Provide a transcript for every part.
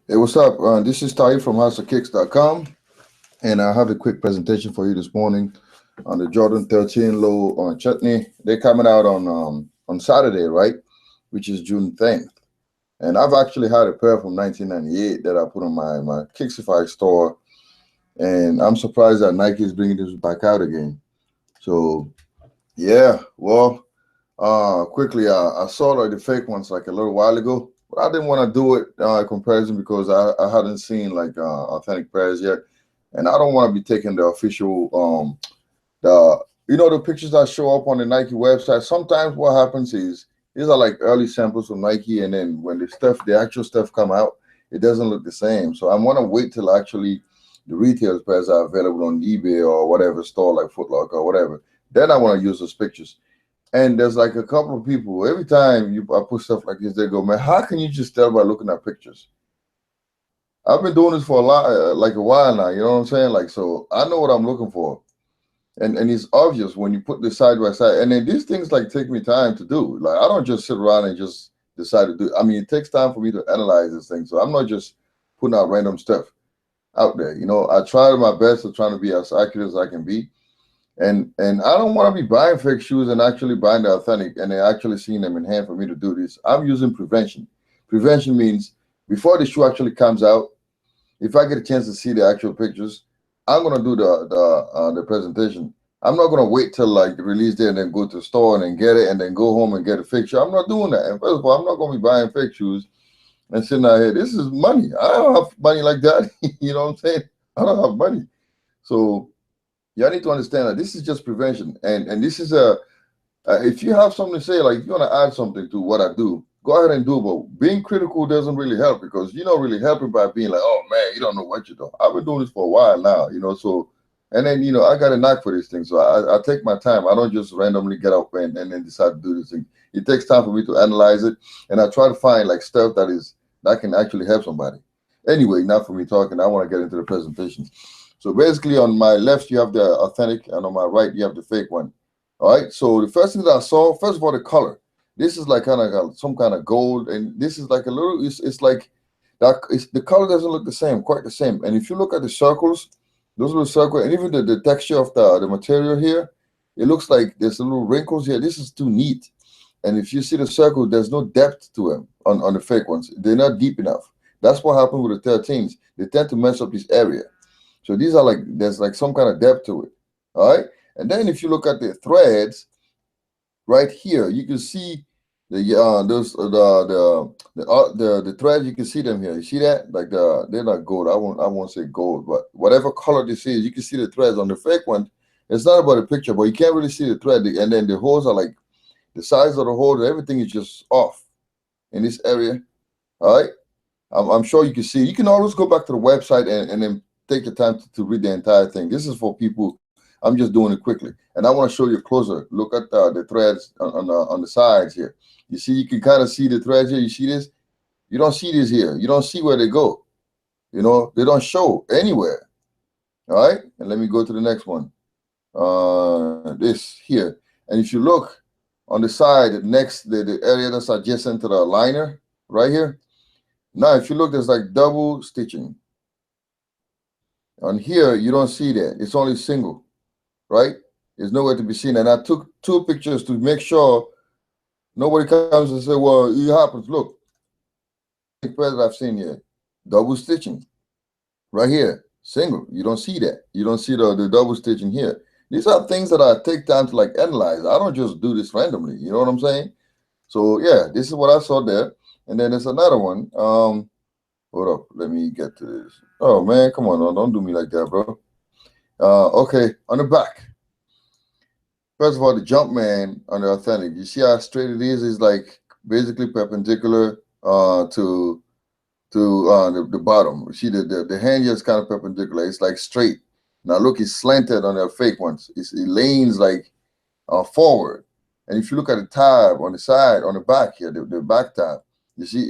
Hey, what's up? This is Ty from HouseOfKicks.com, and I have a quick presentation for you this morning on the Jordan 13 Low Chutney. They're coming out on Saturday, right? Which is June 10th. And I've actually had a pair from 1998 that I put on my Kixify store, and I'm surprised that Nike is bringing this back out again. So yeah, well, quickly, I saw like the fake ones like a little while ago, but I didn't want to do it comparison because I hadn't seen like authentic pairs yet, and I don't want to be taking the official the the pictures that show up on the Nike website. Sometimes what happens is these are like early samples from Nike, and then when the actual stuff come out, it doesn't look the same. So I want to wait till actually the retail pairs are available on eBay or whatever store like Foot Locker or whatever. Then I want to use those pictures. And there's like a couple of people, every time I put stuff like this, they go, man, how can you just tell by looking at pictures? I've been doing this for a lot, like a while now, you know what I'm saying? Like, so I know what I'm looking for. And it's obvious when you put this side by side. And then these things like take me time to do. Like, I don't just sit around and just decide to do. I mean, it takes time for me to analyze this thing. So I'm not just putting out random stuff out there. I try my best to try to be as accurate as I can be. And I don't want to be buying fake shoes and actually buying the authentic and then actually seeing them in hand for me to do this. I'm using prevention. Prevention means before the shoe actually comes out, if I get a chance to see the actual pictures, I'm gonna do the presentation. I'm not gonna wait till like the release day and then go to the store and then get it and then go home and get a fake shoe. I'm not doing that. And first of all, I'm not gonna be buying fake shoes and sitting out here. This is money. I don't have money like that. You know what I'm saying? I don't have money. So you need to understand that this is just prevention, and this is a if you have something to say, like if you want to add something to what I do, go ahead and do it. But being critical doesn't really help because you're not really helping by being like, oh man, you don't know what you do. I've been doing this for a while now, so and then I got a knack for this thing. So I take my time. I don't just randomly get up and then decide to do this thing. It takes time for me to analyze it, and I try to find like stuff that can actually help somebody. Anyway, not for me talking. I want to get into the presentations. So basically, on my left you have the authentic, and on my right you have the fake one. All right. So the first thing that I saw, first of all, the color. This is like kind of some kind of gold, and this is like a little. It's like that. The color doesn't look the same, quite the same. And if you look at the circles, those little circles, and even the texture of the material here, it looks like there's little wrinkles here. This is too neat. And if you see the circle, there's no depth to them on the fake ones. They're not deep enough. That's what happened with the 13s. They tend to mess up this area. So these are like there's like some kind of depth to it. All right. And then if you look at the threads right here, you can see the threads. You can see them here. You see that? Like they're not gold. I won't say gold, but whatever color this is, you can see the threads on the fake one. It's not about the picture, but you can't really see the thread. And then the holes are like the size of the hole. Everything is just off in this area. All right. I'm sure you can see. You can always go back to the website and then take the time to read the entire thing. This is for people. I'm just doing it quickly, and I want to show you closer. Look at the threads on the sides here. You see, you can kind of see the threads here. You see this? You don't see this here. You don't see where they go. They don't show anywhere. All right, and let me go to the next one. This here, and if you look on the side next, the area that's adjacent to the liner right here. Now, if you look, there's like double stitching. On here, you don't see that. It's only single, right? There's nowhere to be seen. And I took 2 pictures to make sure nobody comes and say, well, it happens. Look, the pair that I've seen here, double stitching. Right here, single. You don't see that. You don't see the double stitching here. These are things that I take time to like analyze. I don't just do this randomly. You know what I'm saying? So yeah, this is what I saw there. And then there's another one. Hold up, let me get to this. Oh man, come on, don't do me like that, bro. Okay, on the back. First of all, the Jumpman on the authentic. You see how straight it is? It's like basically perpendicular to the bottom. You see the hand here is kind of perpendicular. It's like straight. Now look, it's slanted on the fake ones. It leans like forward. And if you look at the tab on the side, on the back here, the back tab, you see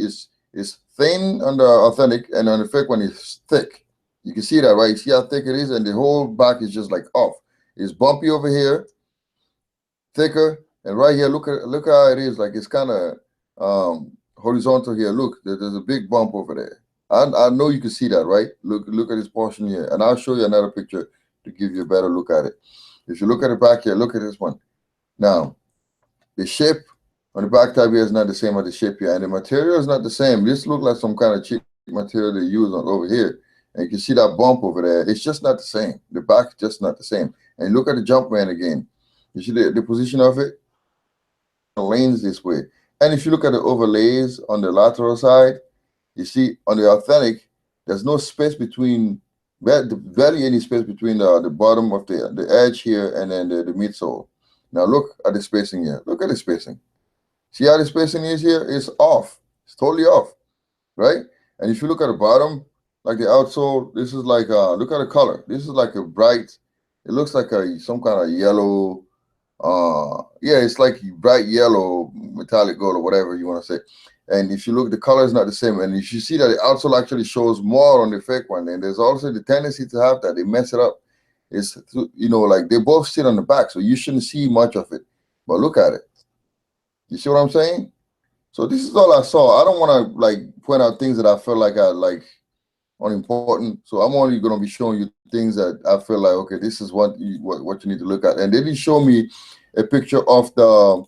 it's thin on the authentic, and on the fake one is thick. You can see that, right? You see how thick it is, and the whole back is just like off. It's bumpy over here, thicker, and right here, look how it is. Like it's kind of horizontal here. Look, there's a big bump over there. I know you can see that, right? Look at this portion here, and I'll show you another picture to give you a better look at it. If you look at the back here, look at this one. Now, the shape on the back tab here is not the same as the shape here, and the material is not the same. This looks like some kind of cheap material they use on over here, and you can see that bump over there. It's just not the same. The back is just not the same. And look at the Jumpman again. You see the position of it? The lanes this way. And if you look at the overlays on the lateral side, you see on the authentic, there's no space between, barely any space between the bottom of the edge here and then the midsole. Now look at the spacing here. Look at the spacing. See how the spacing is here? It's off. It's totally off, right? And if you look at the bottom, like the outsole, this is like, look at the color. This is like a bright, it looks like some kind of yellow, yeah, it's like bright yellow, metallic gold or whatever you want to say. And if you look, the color is not the same. And if you see that the outsole actually shows more on the fake one, and there's also the tendency to have that they mess it up. It's, you know, like they both sit on the back, so you shouldn't see much of it. But look at it. You see what I'm saying? So this is all I saw. I don't want to like point out things that I feel like are like unimportant. So I'm only going to be showing you things that I feel like, okay, this is what you need to look at. And they didn't show me a picture of the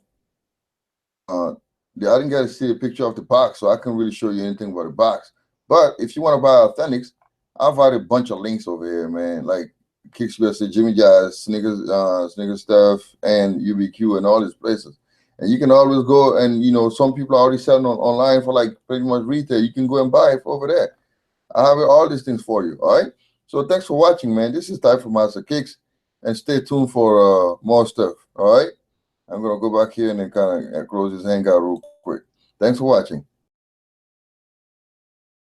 I didn't get to see a picture of the box, so I can't really show you anything about the box. But if you want to buy authentics, I've had a bunch of links over here, man. Like Kixify, Jimmy Jazz, Snickers Stuff, and UBQ, and all these places. And you can always go and, you know, some people are already selling online for like pretty much retail. You can go and buy it over there. I have all these things for you. All right. So thanks for watching, man. This is Ty from Master Kicks, and stay tuned for more stuff. All right. I'm gonna go back here and then kind of close this hangout real quick. Thanks for watching.